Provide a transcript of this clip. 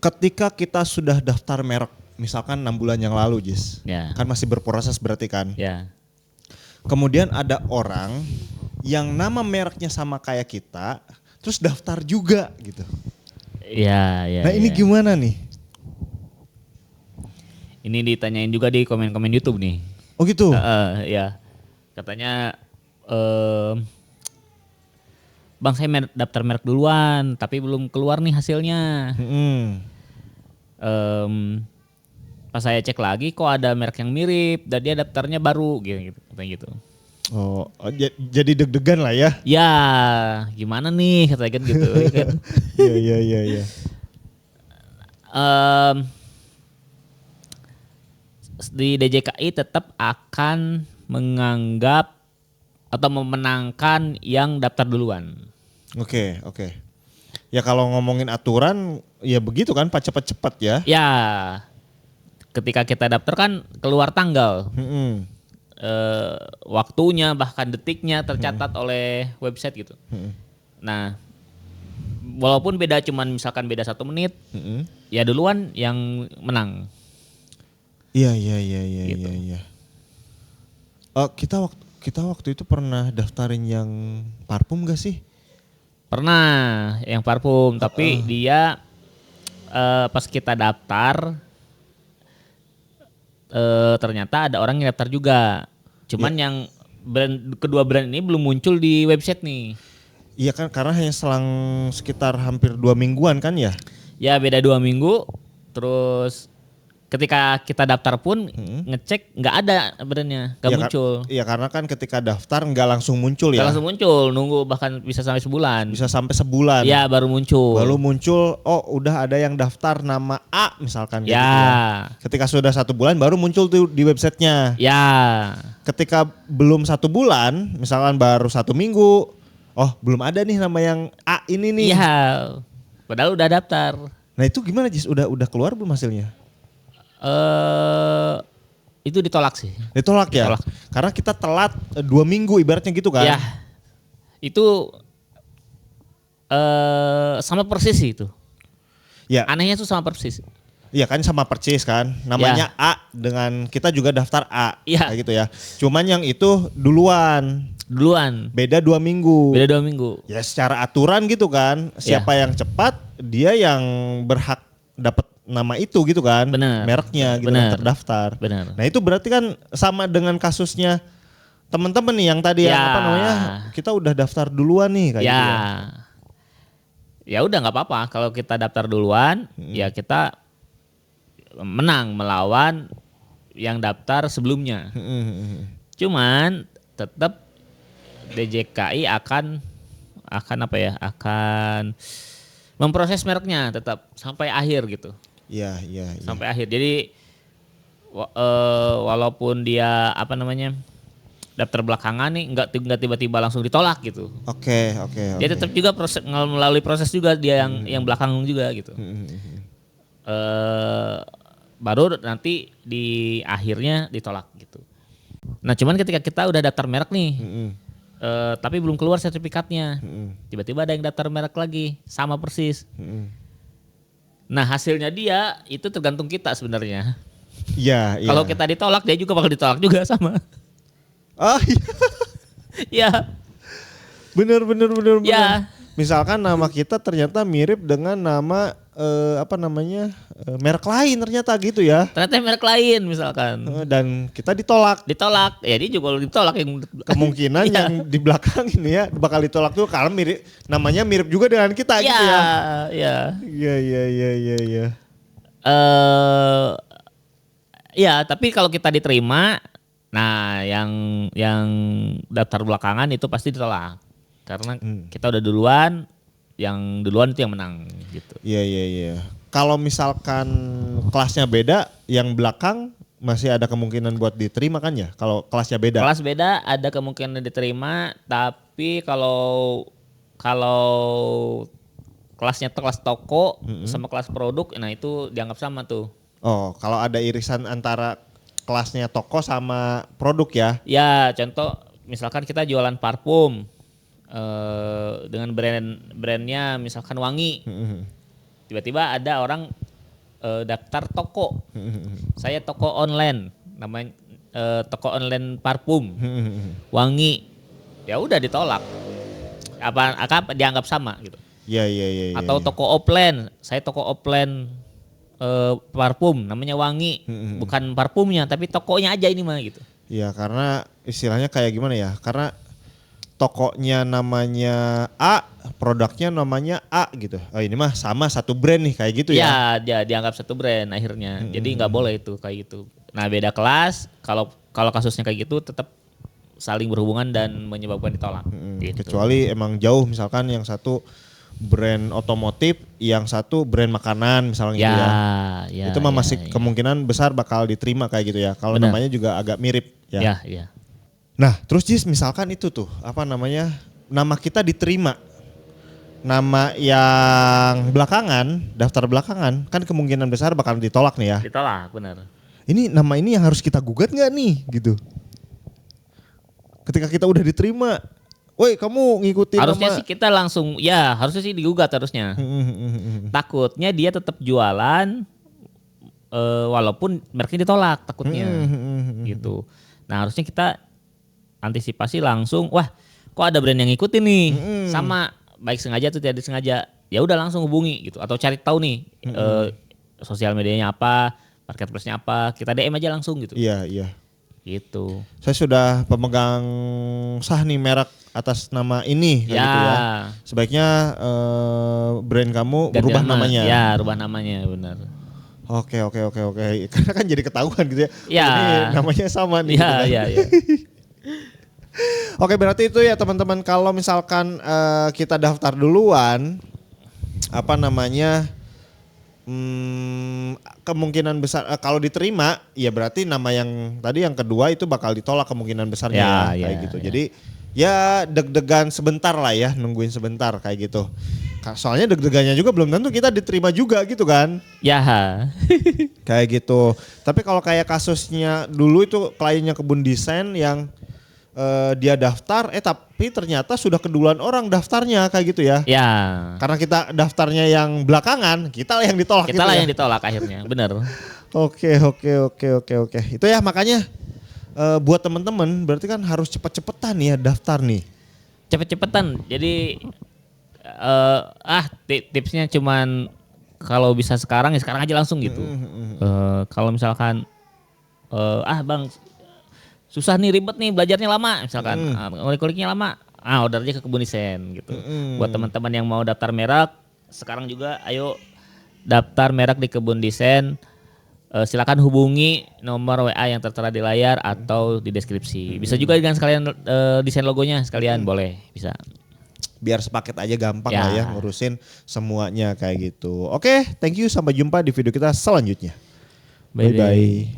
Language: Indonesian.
ketika kita sudah daftar merek, misalkan 6 bulan yang lalu, Jis, kan masih berproses berarti kan. Kemudian ada orang yang nama mereknya sama kayak kita, terus daftar juga gitu. Nah ini gimana nih? Ini ditanyain juga di komen-komen YouTube nih. Oh gitu? Ya, katanya Bang saya daftar merek duluan, tapi belum keluar nih hasilnya. Pas saya cek lagi kok ada merek yang mirip dan dia daftarnya baru gitu, katanya gitu. Oh, jadi deg-degan lah ya? Ya, gimana nih katanya kan gitu. Kan. Iya. Di DJKI tetap akan menganggap atau memenangkan yang daftar duluan. Oke. Ya kalau ngomongin aturan ya begitu kan, cepat-cepat ya. Ya, ketika kita daftar kan keluar tanggal. Waktunya bahkan detiknya tercatat oleh website gitu. Nah, walaupun beda cuman misalkan beda 1 menit, ya duluan yang menang. Iya. Gitu. Kita waktu itu pernah daftarin yang parfum gak sih? Pernah yang parfum, tapi dia pas kita daftar ternyata ada orang yang daftar juga. Cuman yang kedua brand ini belum muncul di website nih. Iya kan, karena hanya selang sekitar hampir 2 mingguan kan ya? Ya beda 2 minggu, terus ketika kita daftar pun ngecek nggak ada brandnya, nggak muncul. Iya karena kan ketika daftar nggak langsung muncul ya. Nggak langsung muncul, nunggu bahkan bisa sampai sebulan. Bisa sampai sebulan. Iya baru muncul. Oh udah ada yang daftar nama A misalkan gitu ya. Ya. Ketika sudah 1 bulan baru muncul tuh di websitenya. Ya. Ketika belum 1 bulan, misalkan baru 1 minggu, oh belum ada nih nama yang A ini nih. Iya, padahal udah daftar. Nah itu gimana Jis? Udah keluar belum hasilnya? Itu ditolak sih. Ditolak ya? Ditolak. Karena kita telat 2 minggu ibaratnya gitu kan? Ya, itu sama persis sih itu. Ya. Anehnya tuh sama persis. Iya kan sama persis kan, namanya A dengan kita juga daftar A, kayak gitu ya. Cuman yang itu duluan. Beda 2 minggu. Ya secara aturan gitu kan, siapa yang cepat dia yang berhak dapat nama itu gitu kan. Bener. Mereknya gitu kan terdaftar. Bener. Nah itu berarti kan sama dengan kasusnya teman-teman nih yang tadi yang apa namanya, kita udah daftar duluan nih kayak gitu ya. Ya udah nggak apa-apa kalau kita daftar duluan, ya kita menang melawan yang daftar sebelumnya. Cuman tetap DJKI akan apa ya? Akan memproses mereknya tetap sampai akhir gitu. Iya. Sampai akhir. Jadi walaupun dia apa namanya? Daftar belakangan nih nggak tiba-tiba langsung ditolak gitu. Oke. Dia tetap juga melalui proses juga dia yang belakang juga gitu. Baru nanti di akhirnya ditolak gitu. Nah cuman ketika kita udah daftar merek nih, tapi belum keluar sertifikatnya, tiba-tiba ada yang daftar merek lagi, sama persis. Nah hasilnya dia itu tergantung kita sebenarnya. Iya. Kalau kita ditolak dia juga bakal ditolak juga sama. Oh iya. Bener. Ya. Misalkan nama kita ternyata mirip dengan nama merek lain ternyata gitu ya. Ternyata merek lain misalkan. Dan kita ditolak. Ya dia juga ditolak yang kemungkinan yang di belakang ini ya bakal ditolak tuh karena namanya mirip juga dengan kita gitu ya. Iya. Ya tapi kalau kita diterima, nah yang daftar belakangan itu pasti ditolak. Karena kita udah duluan, yang duluan itu yang menang gitu. Iya. Kalau misalkan kelasnya beda, yang belakang masih ada kemungkinan buat diterima kan ya? Kalau kelasnya beda. Kelas beda ada kemungkinan diterima, tapi kalau kelasnya kelas toko sama kelas produk, nah itu dianggap sama tuh. Oh, kalau ada irisan antara kelasnya toko sama produk ya? Ya, contoh misalkan kita jualan parfum dengan brandnya misalkan wangi. Tiba-tiba ada orang daftar toko. Saya toko online, namanya toko online parfum, wangi. Ya udah ditolak. Apa dianggap sama gitu. Iya. Atau toko offline, saya toko offline parfum, namanya wangi, bukan parfumnya tapi tokonya aja ini mah gitu. Iya, karena istilahnya kayak gimana ya? Karena tokonya namanya A, produknya namanya A gitu. Oh ini mah sama satu brand nih kayak gitu ya? Ya dianggap satu brand akhirnya. Jadi nggak boleh itu kayak gitu. Nah beda kelas, kalau kasusnya kayak gitu tetap saling berhubungan dan menyebabkan ditolak. Gitu. Kecuali emang jauh, misalkan yang satu brand otomotif, yang satu brand makanan misalnya gitu ya. Itu mah masih kemungkinan besar bakal diterima kayak gitu ya. Kalau namanya juga agak mirip ya. Iya. Nah terus Jis, misalkan itu tuh nama kita diterima, nama yang belakangan, daftar belakangan kan kemungkinan besar bakal ditolak nih ya. Ditolak, benar. Ini nama ini yang harus kita gugat nggak nih gitu? Ketika kita udah diterima, woi kamu ngikutin harusnya nama. Sih kita langsung, harusnya sih digugat harusnya. Takutnya dia tetap jualan walaupun mereknya ditolak takutnya gitu. Nah harusnya kita antisipasi langsung, wah kok ada brand yang ngikutin nih, sama baik sengaja atau tidak disengaja, ya udah langsung hubungi gitu, atau cari tahu nih sosial medianya apa, marketplace-nya apa, kita DM aja langsung gitu. Iya. Gitu. Saya sudah pemegang sah nih merek atas nama ini gitu ya. Sebaiknya brand kamu berubah namanya. Ya, rubah namanya benar. Oke. Karena kan jadi ketahuan gitu ya. Ya. Ini namanya sama nih. Iya. Oke, berarti itu ya teman-teman, kalau misalkan kita daftar duluan, kemungkinan besar kalau diterima ya berarti nama yang tadi yang kedua itu bakal ditolak kemungkinan besarnya kayak gitu. Jadi ya deg-degan sebentar lah ya, nungguin sebentar kayak gitu. Soalnya deg-degannya juga belum tentu kita diterima juga gitu kan. Ya. Kayak gitu. Tapi kalau kayak kasusnya dulu itu kliennya Kebun Desain yang dia daftar, tapi ternyata sudah keduluan orang daftarnya kayak gitu ya. Ya. Karena kita daftarnya yang belakangan, kita lah yang ditolak. Kita lah yang ditolak akhirnya, benar. Oke. Itu ya makanya buat teman-teman berarti kan harus cepet-cepetan ya daftar nih. Cepet-cepetan. Jadi tipsnya cuman kalau bisa sekarang ya sekarang aja langsung gitu. Kalau misalkan bang susah nih, ribet nih, belajarnya lama misalkan, ngulik-nguliknya lama, order aja ke Kebun Desain gitu. Buat teman-teman yang mau daftar merek, sekarang juga ayo daftar merek di Kebun Desain. Silakan hubungi nomor WA yang tertera di layar atau di deskripsi. Bisa juga dengan sekalian desain logonya sekalian, boleh, bisa. Biar sepaket aja gampang lah ya ngurusin semuanya kayak gitu. Oke, thank you, sampai jumpa di video kita selanjutnya. Bye-bye.